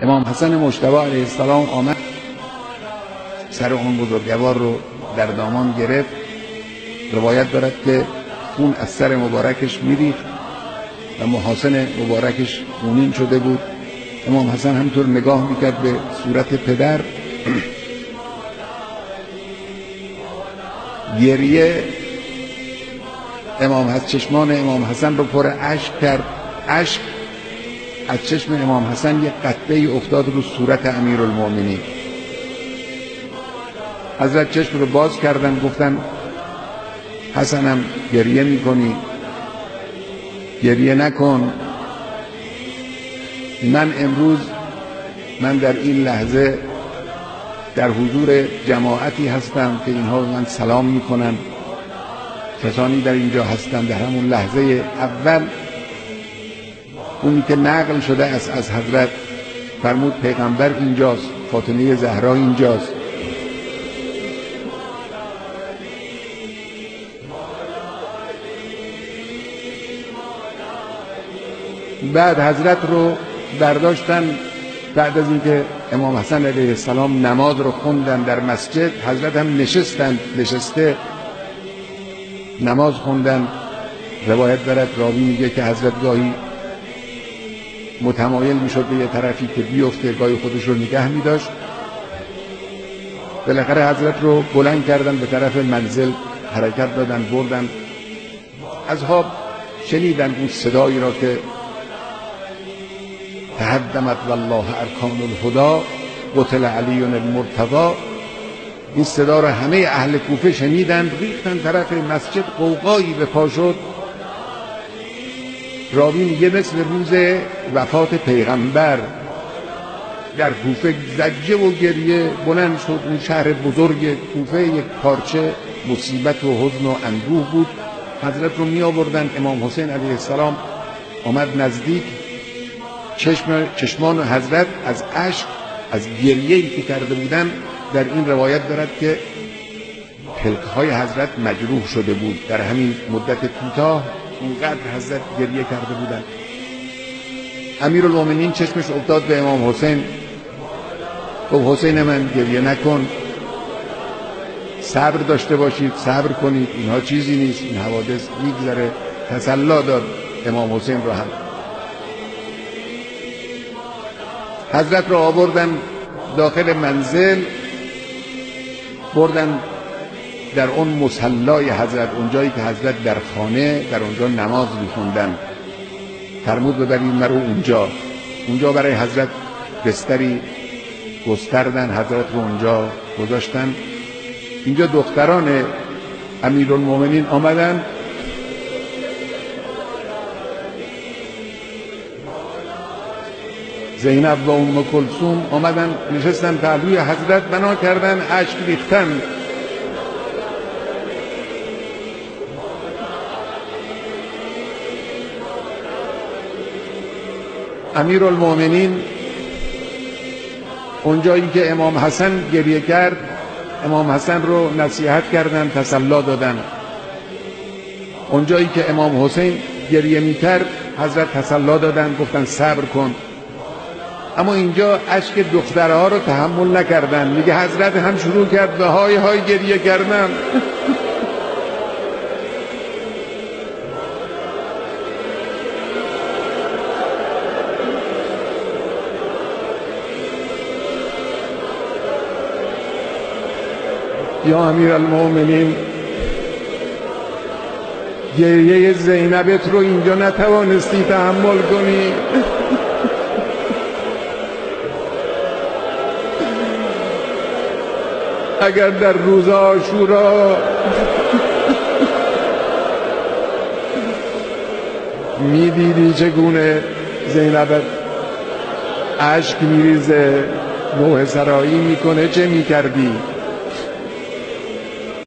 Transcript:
امام حسن مجتبی علیه السلام آمد سر اون بزرگوار رو در دامان گرفت. روایت دارد که خون از سر مبارکش میریخت و محاسن مبارکش خونین شده بود. امام حسن همطور نگاه میکرد به صورت پدر. گریه چشمان امام حسن رو پر اشک کرد. اشک از چشم امام حسن یک قطره افتاد رو صورت امیرالمؤمنین. حضرت چشم رو باز کردن، گفتن حسنم گریه میکنی؟ گریه نکن. من در این لحظه در حضور جماعتی هستم که اینها به من سلام میکنن. کسانی در اینجا هستن در همون لحظه اول اونی که نقل شده است از حضرت، فرمود پیغمبر اینجاست، فاطمه زهرا اینجاست. بعد حضرت رو برداشتن. بعد از اینکه امام حسن علیه السلام نماز رو خوندن در مسجد، حضرت هم نشسته نماز خوندن. روایت دارد، راوی میگه که حضرت گاهی متمایل میشد به یه طرفی که بیفته، گاهی خودش رو نگه میداشت. بالاخره حضرت رو بلند کردن، به طرف منزل حرکت دادن، بردن. اصحاب شنیدن اون صدایی را که تهدمت والله ارکان الهدی قتل علی المرتضی. این صدا را همه اهل کوفه شنیدن، ریختن طرف مسجد، قوقایی به پا شد. راوی میگه مثل روز وفات پیغمبر در کوفه زجه و گریه بلند شد. اون شهر بزرگ کوفه یک پارچه مصیبت و حزن و اندوه بود. حضرت رو می آوردن. امام حسین علیه السلام آمد نزدیک. چشمان حضرت از اشک، از گریه‌ای که کرده بودن، در این روایت دارد که پلک‌های حضرت مجروح شده بود. در همین مدت کوتاه اونقدر حضرت گریه کرده بودن. امیرالمؤمنین چشمش افتاد به امام حسین. گفت حسین من گریه نکن، صبر داشته باشید، صبر کنید، اینها چیزی نیست، این حوادث میگذره. تسلی داد امام حسین رو هم. حضرت را آوردن داخل منزل، بردن در اون مصلای حضرت، اونجایی که حضرت در خانه در اونجا نماز می‌خوندن. فرمود ببرید مرو اونجا برای حضرت بستری گستردن، حضرت رو اونجا گذاشتن. اینجا دختران امیرالمؤمنین آمدن. زینب و ام کلثوم آمدن نشستن پهلوی حضرت، بنا کردن، اشک ریختن. امیرالمؤمنین اونجایی که امام حسن گریه کرد، امام حسن رو نصیحت کردن، تسلی دادن. اونجایی که امام حسین گریه میکرد، حضرت تسلی دادن، گفتن صبر کن. اما اینجا اشک دخترها رو تحمل نکردن. میگه حضرت هم شروع کرد به های های گریه کردن. یا امیرالمؤمنین، گریه زینبت رو اینجا نتوانستی تحمل کنی. اگر در روز عاشورا میدیدی چگونه زینبت اشک میریزه، نوحه سرایی میکنه، چه میکردی؟